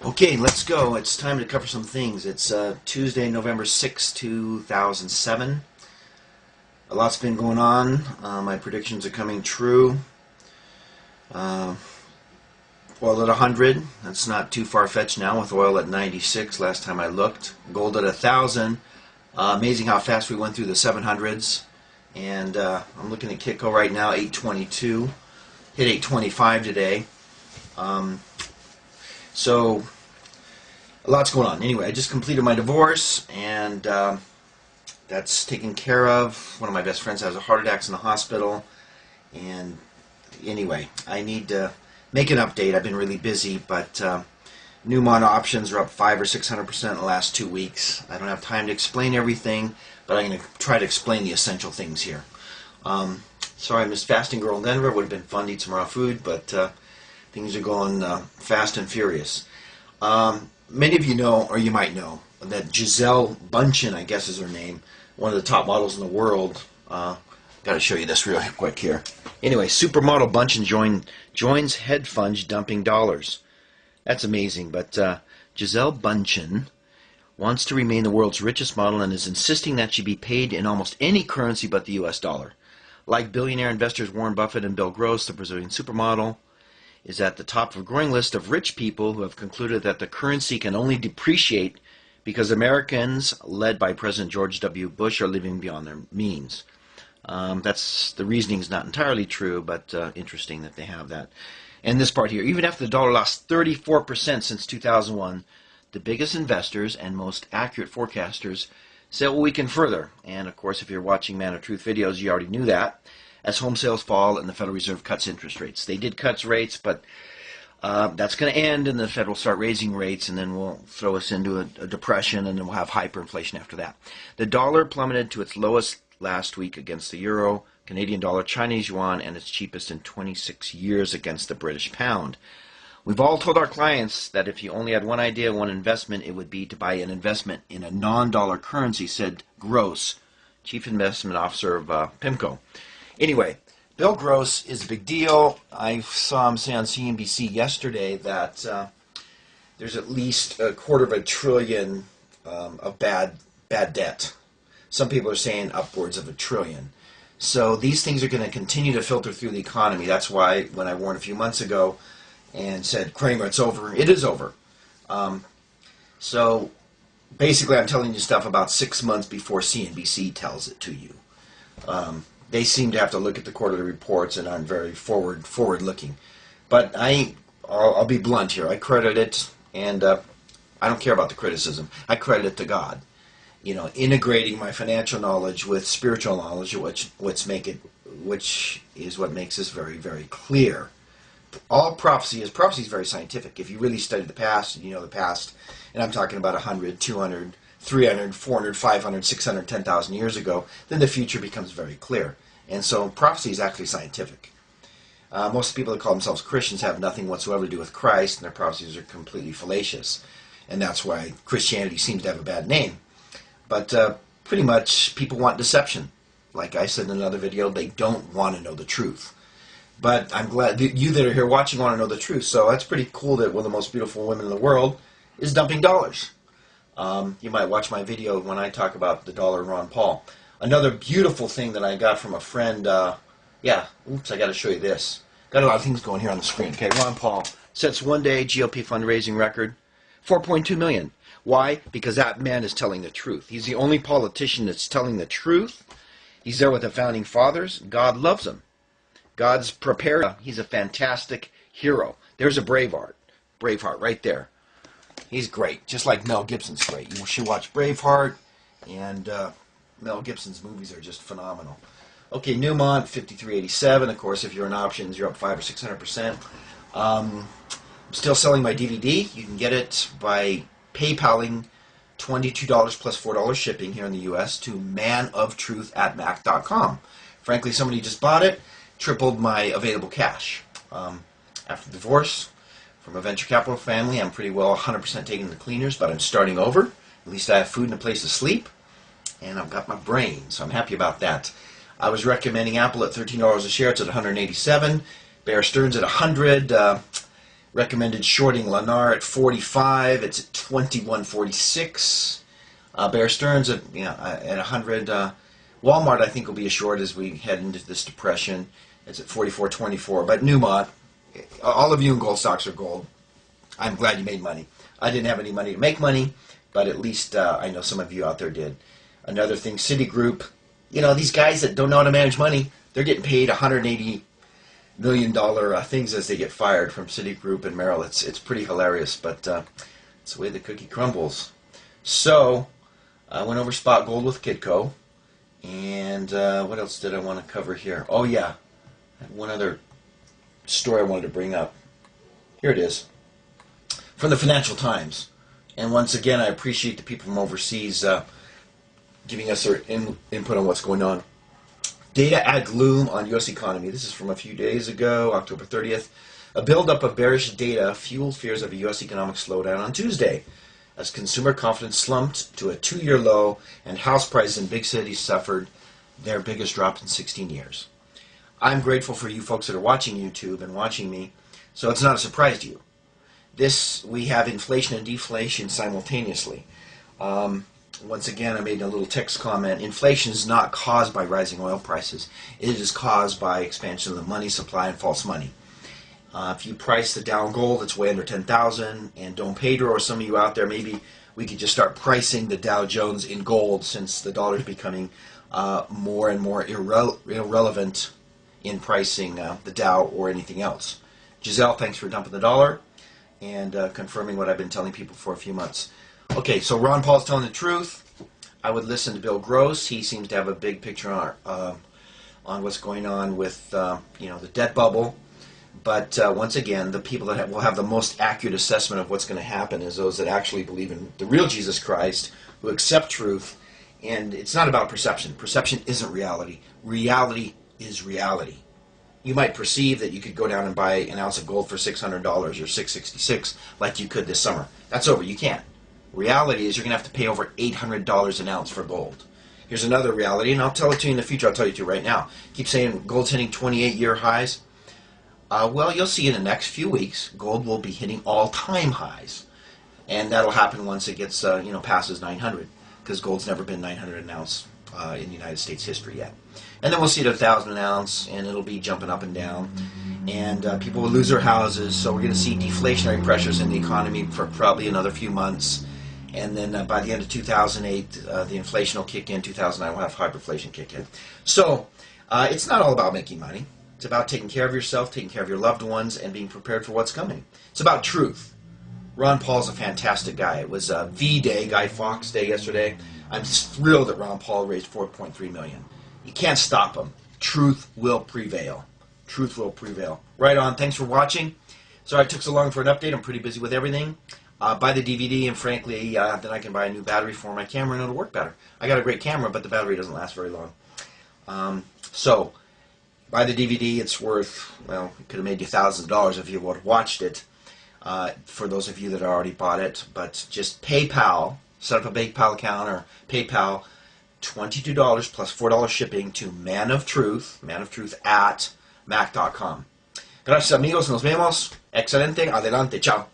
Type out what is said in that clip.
Okay, let's go. It's time to cover some things. It's Tuesday, November 6, 2007. A lot's been going on. My predictions are coming true. Oil at 100. That's not too far-fetched now with oil at 96 last time I looked. Gold at 1,000. Amazing how fast we went through the 700s. And I'm looking at Kitco right now, 822. Hit 825 today. So a lot's going on. Anyway, I just completed my divorce, and that's taken care of. One of my best friends has a heart attack in the hospital, and anyway, I need to make an update. I've been really busy, but Newmont options are up 500 or 600% in the last 2 weeks. I don't have time to explain everything, but I'm going to try to explain the essential things here. Sorry I missed Fasting Girl in Denver. Would have been fun to eat some raw food, but things are going fast and furious. Many of you know, or you might know, that Gisele Bündchen, I guess is her name, one of the top models in the world. Got to show you this real quick here. Anyway, supermodel Bündchen joins hedge funds dumping dollars. That's amazing, but Gisele Bündchen wants to remain the world's richest model and is insisting that she be paid in almost any currency but the US dollar. Like billionaire investors Warren Buffett and Bill Gross, the Brazilian supermodel is at the top of a growing list of rich people who have concluded that the currency can only depreciate because Americans, led by President George W. Bush, are living beyond their means. The reasoning is not entirely true, but interesting that they have that. And this part here, even after the dollar lost 34% since 2001, the biggest investors and most accurate forecasters said we'll weaken further. And of course, if you're watching Man of Truth videos, you already knew that. As home sales fall and the Federal Reserve cuts interest rates. They did cut rates, but that's going to end, and the Fed will start raising rates, and then will throw us into a depression, and then we'll have hyperinflation after that. The dollar plummeted to its lowest last week against the euro, Canadian dollar, Chinese yuan, and its cheapest in 26 years against the British pound. We've all told our clients that if you only had one idea, one investment, it would be to buy an investment in a non-dollar currency, said Gross, Chief Investment Officer of PIMCO. Anyway, Bill Gross is a big deal. I saw him say on CNBC yesterday that there's at least $250 billion of bad debt. Some people are saying upwards of $1 trillion. So these things are going to continue to filter through the economy. That's why when I warned a few months ago and said, Kramer, it's over, it is over. So basically I'm telling you stuff about 6 months before CNBC tells it to you. They seem to have to look at the quarterly reports and aren't very forward-looking. But I'll be blunt here. I credit it, and I don't care about the criticism. I credit it to God. You know, integrating my financial knowledge with spiritual knowledge, which is what makes this very, very clear. All prophecy is very scientific. If you really study the past, and you know the past, and I'm talking about 100, 200, 300, 400, 500, 600, 10,000 years ago, then the future becomes very clear. And so prophecy is actually scientific. Most people that call themselves Christians have nothing whatsoever to do with Christ, and their prophecies are completely fallacious. And that's why Christianity seems to have a bad name. But pretty much people want deception. Like I said in another video, they don't want to know the truth. But I'm glad that you that are here watching want to know the truth. So that's pretty cool that one of the most beautiful women in the world is dumping dollars. You might watch my video when I talk about the dollar and Ron Paul. Another beautiful thing that I got from a friend, I got to show you this. Got a lot of things going here on the screen. Okay, Ron Paul sets one-day GOP fundraising record, $4.2 million. Why? Because that man is telling the truth. He's the only politician that's telling the truth. He's there with the founding fathers. God loves him. God's prepared. He's a fantastic hero. There's a Braveheart right there. He's great, just like Mel Gibson's great. You should watch Braveheart, and Mel Gibson's movies are just phenomenal. Okay, Newmont, 53.87. Of course, if you're in options, you're up 500 or 600%. I'm still selling my DVD. You can get it by PayPaling $22 plus $4 shipping here in the U.S. to manoftruth@mac.com. Frankly, somebody just bought it, tripled my available cash. After divorce from a venture capital family, I'm pretty well 100% taking the cleaners, but I'm starting over. At least I have food and a place to sleep, and I've got my brain, so I'm happy about that. I was recommending Apple at $13 a share. It's at $187. Bear Stearns at $100. Recommended shorting Lennar at 45. It's at 21.46. Bear Stearns at at 100. Walmart, I think, will be a short as we head into this depression. It's at 44.24. But Newmont, all of you in gold stocks are gold. I'm glad you made money. I didn't have any money to make money, but at least I know some of you out there did. Another thing, Citigroup. You know, these guys that don't know how to manage money, they're getting paid $180 million things as they get fired from Citigroup and Merrill. It's pretty hilarious, but it's the way the cookie crumbles. So I went over spot gold with Kitco, and what else did I want to cover here? Oh yeah, I had one other story I wanted to bring up. Here it is, from the Financial Times. And once again, I appreciate the people from overseas giving us their input on what's going on. Data add gloom on U.S. economy. This is from a few days ago, October 30th. A buildup of bearish data fueled fears of a U.S. economic slowdown on Tuesday, as consumer confidence slumped to a 2-year low and house prices in big cities suffered their biggest drop in 16 years. I'm grateful for you folks that are watching YouTube and watching me, so it's not a surprise to you. We have inflation and deflation simultaneously. Once again, I made a little text comment. Inflation is not caused by rising oil prices. It is caused by expansion of the money supply and false money. If you price the Dow gold, it's way under 10,000. And Don Pedro, or some of you out there, maybe we could just start pricing the Dow Jones in gold, since the dollar is becoming more and more irrelevant in pricing the Dow or anything else. Giselle, thanks for dumping the dollar and confirming what I've been telling people for a few months. Okay, so Ron Paul's telling the truth. I would listen to Bill Gross. He seems to have a big picture on what's going on with the debt bubble. But once again, the people that will have the most accurate assessment of what's going to happen is those that actually believe in the real Jesus Christ, who accept truth. And it's not about perception. Perception isn't reality. Reality is reality. You might perceive that you could go down and buy an ounce of gold for $600 or $666 like you could this summer. That's over. You can't. Reality is you're going to have to pay over $800 an ounce for gold. Here's another reality, and I'll tell it to you in the future. I'll tell you to right now. Keep saying gold's hitting 28-year highs. Well, you'll see in the next few weeks, gold will be hitting all-time highs. And that'll happen once it gets, passes 900, because gold's never been 900 an ounce in United States history yet. And then we'll see it at 1,000 an ounce, and it'll be jumping up and down. And people will lose their houses, so we're going to see deflationary pressures in the economy for probably another few months. And then by the end of 2008, the inflation will kick in. 2009 will have hyperinflation kick in. So it's not all about making money. It's about taking care of yourself, taking care of your loved ones, and being prepared for what's coming. It's about truth. Ron Paul's a fantastic guy. It was V-Day, Guy Fawkes Day yesterday. I'm thrilled that Ron Paul raised $4.3 million. You can't stop him. Truth will prevail. Truth will prevail. Right on. Thanks for watching. Sorry it took so long for an update. I'm pretty busy with everything. Buy the DVD, and frankly, then I can buy a new battery for my camera, and it'll work better. I got a great camera, but the battery doesn't last very long. So, buy the DVD. It's worth, well, it could have made you thousands of dollars if you would have watched it, for those of you that already bought it. But just PayPal, set up a PayPal account, or PayPal, $22 plus $4 shipping to Man of Truth at mac.com. Gracias amigos, nos vemos. Excelente, adelante, chao.